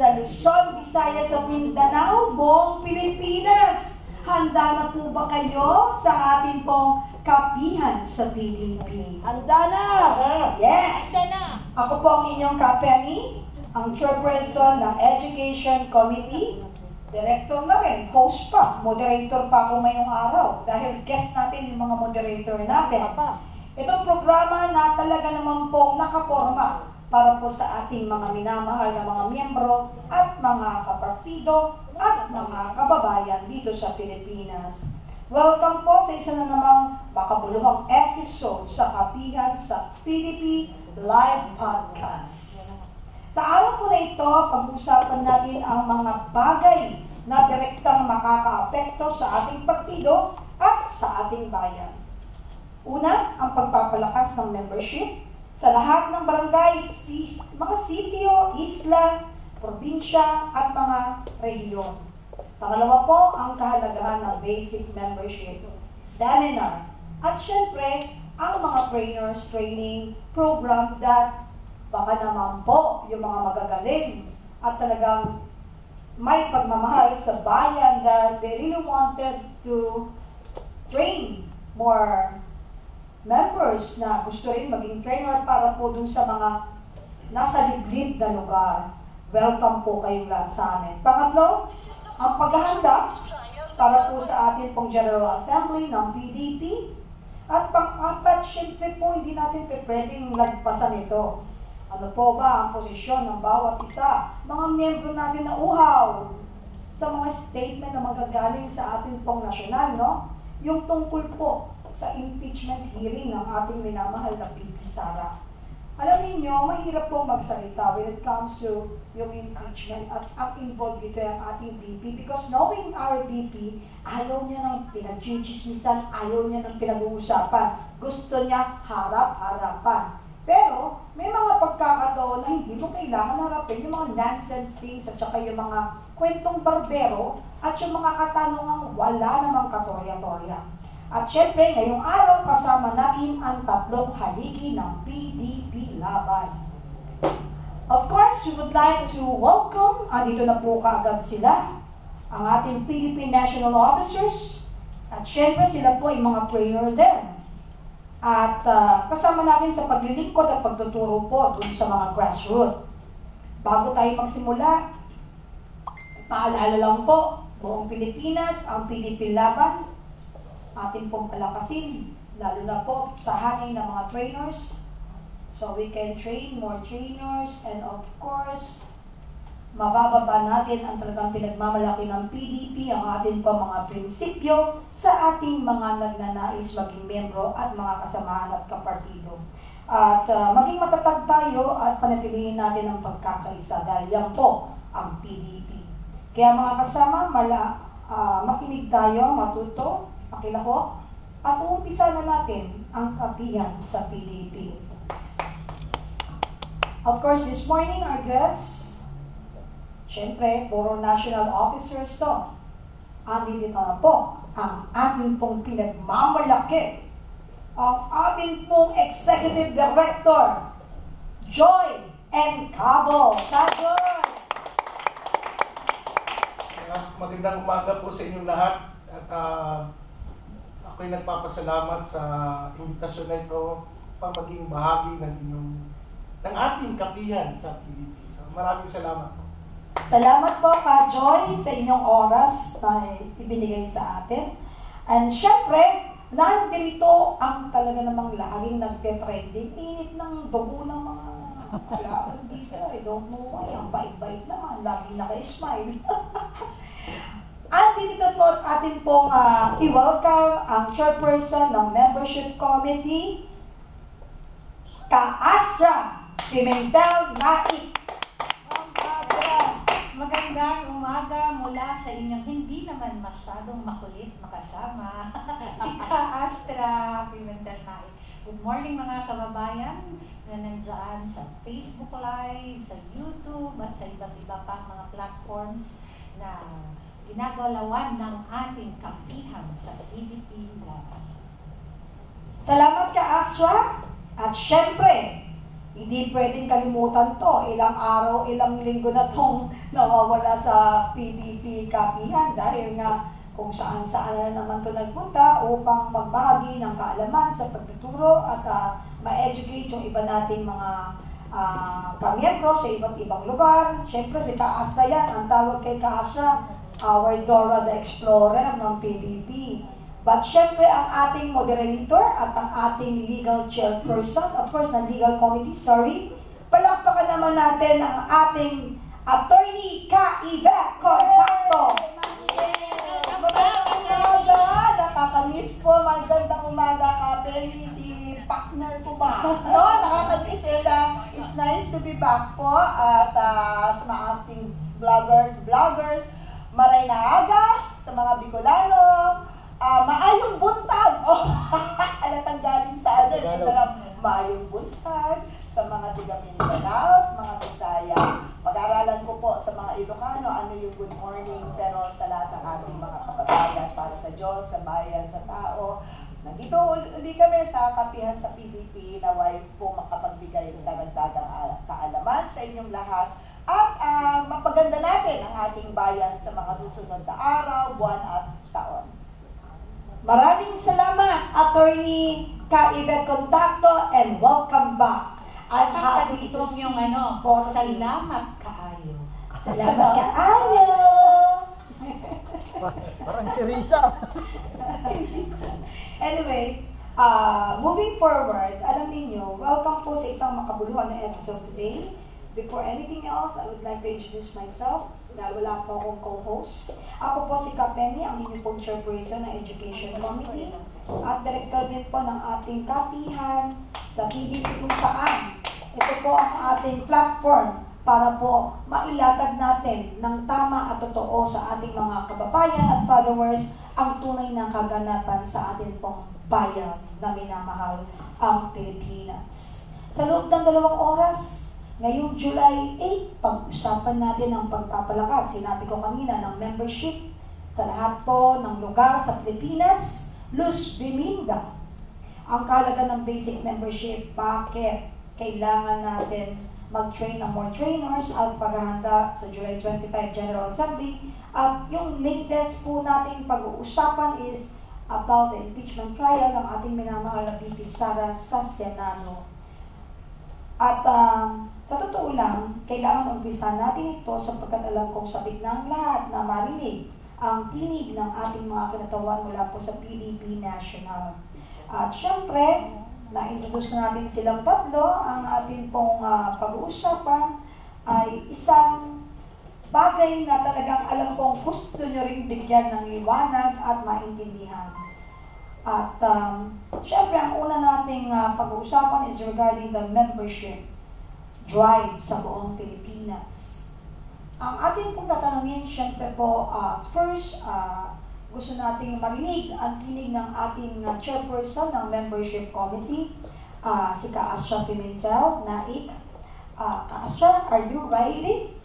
sa Luzon, Visayas at Mindanao, buong Pilipinas. Handa na po ba kayo sa atin pong kapihan sa PDP? Handa na! Yes! Handa na! Ako po ang inyong kapani, ang chairperson ng Education Committee, director na rin, host pa, moderator pa ako ngayong araw dahil guest natin yung mga moderator natin. Itong programa na talaga naman pong nakaporma para po sa ating mga minamahal na mga miyembro at mga kapartido at mga kababayan dito sa Pilipinas. Welcome po sa isa na namang makabuluhang episode sa Kapihan sa PDP Live Podcast. Sa araw po na ito, pag-usapan natin ang mga bagay na direktang makakaapekto sa ating partido at sa ating bayan. Una, ang pagpapalakas ng membership sa lahat ng barangay, mga sitio, isla, probinsya at mga rehiyon. Pangalawa po, ang kahalagahan ng basic membership seminar. At syempre, ang mga trainers training program that baka naman po yung mga magagaling at talagang may pagmamahal sa bayan that they really wanted to train more members na gusto rin maging trainer para po dun sa mga nasa liblib na lugar. Welcome po kayong lahat sa amin. Pangatlo, ang paghahanda para po sa atin pong General Assembly ng PDP. At pang-apat, syempre po, hindi natin pwedeng lagpasan ito. Ano po ba ang posisyon ng bawat isa? Mga miyembro natin na uhaw sa mga statement na magagaling sa ating pong nasyonal, no? Yung tungkol po sa impeachment hearing ng ating minamahal na VP Sara. Alam niyo, mahirap po magsalita when it comes to yung impeachment at ang involved dito yung ating VP because knowing our VP, ayaw niya ng pinag-chismisan, ayaw niya ng pinag-uusapan. Gusto niya harap-harapan. Pero, may mga pagkakataon na hindi mo kailangan harapin yung mga nonsense things at saka yung mga kwentong barbero at yung mga katanungang wala namang katorya-torya. At syempre, ngayong araw kasama natin ang tatlong haligi ng PDP Laban. Of course, we would like to welcome, andito na po kaagad sila, ang ating PDP National Officers. At syempre, sila po ay mga trainer din. At kasama natin sa paglilingkod at pagtuturo po dun sa mga grassroots. Bago tayo magsimula, paalala lang po, buong Pilipinas, ang PDP Laban, ating pong palakasin, lalo na po sa hangin ng mga trainers. So we can train more trainers and of course, mabababa natin ang talagang pinagmamalaki ng PDP, ang ating pong mga prinsipyo sa ating mga nagnanais maging membro at mga kasamahan at kapartido. At maging matatag tayo at panatilihin natin ang pagkakaisa dahil yan po ang PDP. Kaya mga kasama, makinig tayo, matuto, pakilahok, at uumpisa na natin ang kapihan sa PDP. Of course, this morning, our guests, syempre, puro national officers to. Andito na po ang ating pong pinagmamalaki, ang ating pong Executive Director, Joy Encabo. Joy! Magandang umaga po sa inyong lahat. At ako'y nagpapasalamat sa imbitasyon na ito para maging bahagi ng ating kapihan sa PDP. So, maraming salamat po. Salamat po ka Joy sa inyong oras na ibinigay sa atin. And syempre, nandito ang talaga namang laging nagte-trending. Init ng dugo ng mga kalaban dito. I don't know why. Ang bait-bait naman. Laging naka-smile. At dito po atin pong i-welcome ang chairperson ng membership committee, Ka-Astra Pimentel Naik. Magandang umaga mula sa inyong hindi naman masyadong makulit makasama, si Ka-Astra Pimentel Naik. Good morning mga kababayan na nandyan sa Facebook Live, sa YouTube at sa iba't iba pang mga platforms na ginagalawan ng ating kapihan sa PDP Laban. Salamat Ka-Astra. At syempre, Hindi pwedeng kalimutan to. Ilang araw, ilang linggo na tong nawawala sa PDP kapihan dahil nga kung saan-saan na naman to nagpunta upang magbahagi ng kaalaman sa pagtuturo at ma-educate yung iba nating mga kamiyembro sa iba't ibang lugar. Siyempre si Kaastra yan, ang tawag kay Kaastra, our Dora the Explorer ng PDP. But syempre ang ating moderator at ang ating legal chairperson, of course ng legal committee, palakpakan naman natin ang ating attorney Ka-Yvette Contacto. Magandang umaga, nakakamiss po, magandang umaga Ka-Penny, si partner ko ba? No, nakakamiss it's nice to be back po at sa mga ating vloggers, maray na aga sa mga Bicolano, maayong buntag. Alatang galing sa maayong buntag sa mga tiga Mindanao, sa mga Bisaya. Pag-aralan ko po sa mga Ilocano, ano yung good morning, pero sa lahat ng ating mga kababayan, para sa Diyos, sa bayan, sa tao. Nandito uli kami sa kapihan sa PDP, naway po makapagbigay ng dagdagang kaalaman sa inyong lahat at mapaganda natin ang ating bayan sa mga susunod na araw, buwan at taon. Maraming salamat, Attorney Ka-Yvette Contacto, and welcome back. I'm happy to see yung salamat kaayo. Salamat kaayo! Parang si Risa. Anyway, moving forward, alam niyo, welcome po sa isang makabuluhan na episode today. Before anything else, I would like to introduce myself dahil wala po akong co-host. Ako po si Ka-Penny, ang inyong pong chairperson ng Education Committee at director din po ng ating kapihan sa PDP kung saan ito po ang ating platform para po mailatag natin ng tama at totoo sa ating mga kababayan at followers ang tunay ng kaganapan sa ating pong bayan na minamahal ang Pilipinas. Sa loob ng 2 oras, ngayong July 8, pag-usapan natin ang pagpapalakas, sinabi ko kanina, ng membership sa lahat po ng lugar sa Pilipinas, Luz Biminda. Ang kahalaga ng basic membership, bakit kailangan natin mag-train ng more trainers at paghahanda sa July 25 General Assembly. At yung latest po nating pag-uusapan is about the impeachment trial ng ating minamahal na VP Sara sa Senado. At sa totoo lang, kailangan umpisa natin ito sapagkat alam kong sabik na ang lahat na marinig ang tinig ng ating mga kinatawan mula po sa PDP National. At syempre, na-introduce natin silang tatlo. Ang ating pong pag-uusapan ay isang bagay na talagang alam kong gusto nyo rin bigyan ng liwanag at maintindihan. At syempre, ang una nating pag-uusapan is regarding the membership drive sa buong Pilipinas. Ang ating pong tatanungin, syempre po, first, gusto nating marinig ang tinig ng ating chairperson ng membership committee, si Kaastra Pimentel, Naik. Kaastra, are you ready?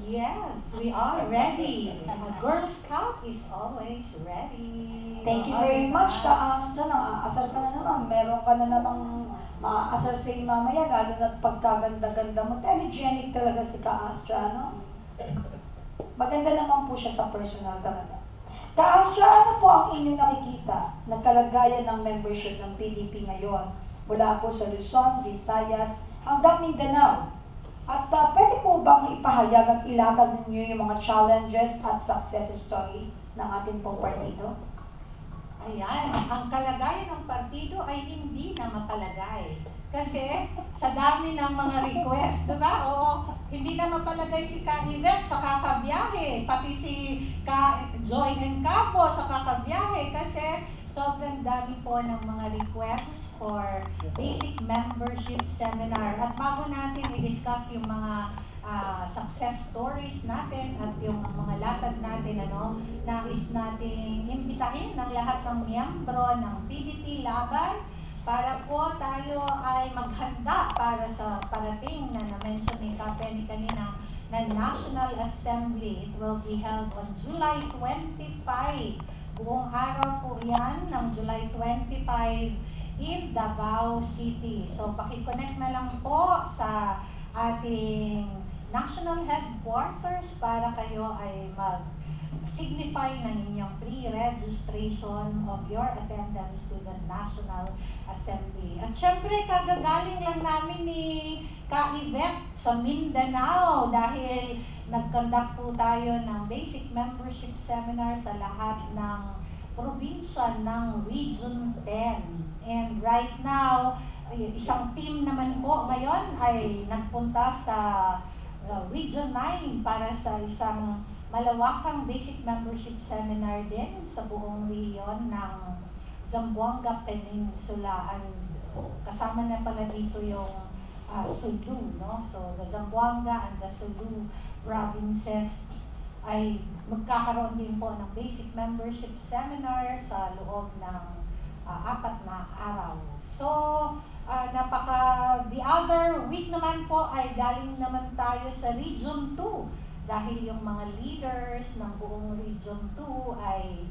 Yes, we are ready. A Girl Scout is always ready. Thank you very much, Kaastra. Naaasar ka na naman. Meron ka na namang maaasar sa iyo mamaya, lalo na't pagkaganda-ganda mo. Telegenic talaga si Kaastra, no? Maganda naman po siya sa personal talaga. Kaastra, ano po ang inyong nakikita ng kalagayan ng membership ng PDP ngayon mula po sa Luzon, Visayas, hanggang Mindanao? At pwede po bang ipahayag at ilatag ninyo yung mga challenges at success story ng ating pong partido? Ayan, ang kalagayan ng partido ay hindi na mapalagay. Kasi sa dami ng mga request, di ba? Oo, hindi na mapalagay si Ka-Yvette sa kakabiyahe, pati si Joy and Capo sa kakabiyahe kasi sobrang dami po ng mga requests for basic membership seminar. At bago natin i-discuss yung mga success stories natin at yung mga latag natin, nais nating imbitahin ng lahat ng miyembro ng PDP Laban para po tayo ay maghanda para sa parating na na-mention ni Ka-Penny kanina na National Assembly. It will be held on July 25. Buong araw po yan ng July 25 in Davao City. So pakiconnect na lang po sa ating national headquarters para kayo ay mag-signify ng inyong pre-registration of your attendance to the National Assembly. At syempre, kagagaling lang namin ni Ka-Yvette sa Mindanao dahil nag-conduct po tayo ng basic membership seminar sa lahat ng probinsya ng Region 10. And right now, isang team naman po ngayon ay nagpunta sa Region 9 para sa isang malawakang basic membership seminar din sa buong rehiyon ng Zamboanga Peninsula. And kasama na pala dito yung Sulu, no? So the Zamboanga and the Sulu provinces ay magkakaroon din po ng basic membership seminar sa loob ng 4 na araw. So, the other week naman po ay galing naman tayo sa Region 2 dahil yung mga leaders ng buong Region 2 ay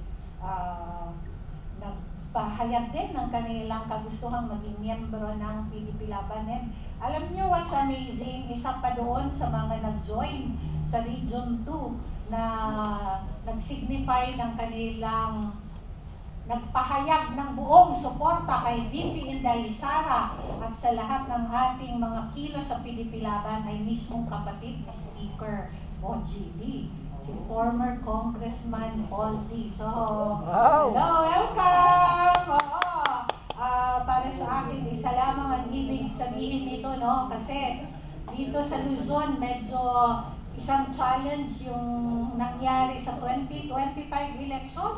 nagpahayag din ng kanilang kagustuhang maging miyembro ng PDP Labanan. Alam nyo what's amazing? Isa pa doon sa mga nag-join sa Region 2 na nag-signify ng kanilang nagpahayag ng buong suporta kay VP Inday Sara at sa lahat ng ating mga kilos sa PDP Laban ay mismong kapatid na Speaker Boji Lee, si former Congressman Paul D. So, hello, welcome! Para sa akin, isa lamang ang ibig sabihin nito, no? Kasi dito sa Luzon, medyo isang challenge yung nangyari sa 2025 election.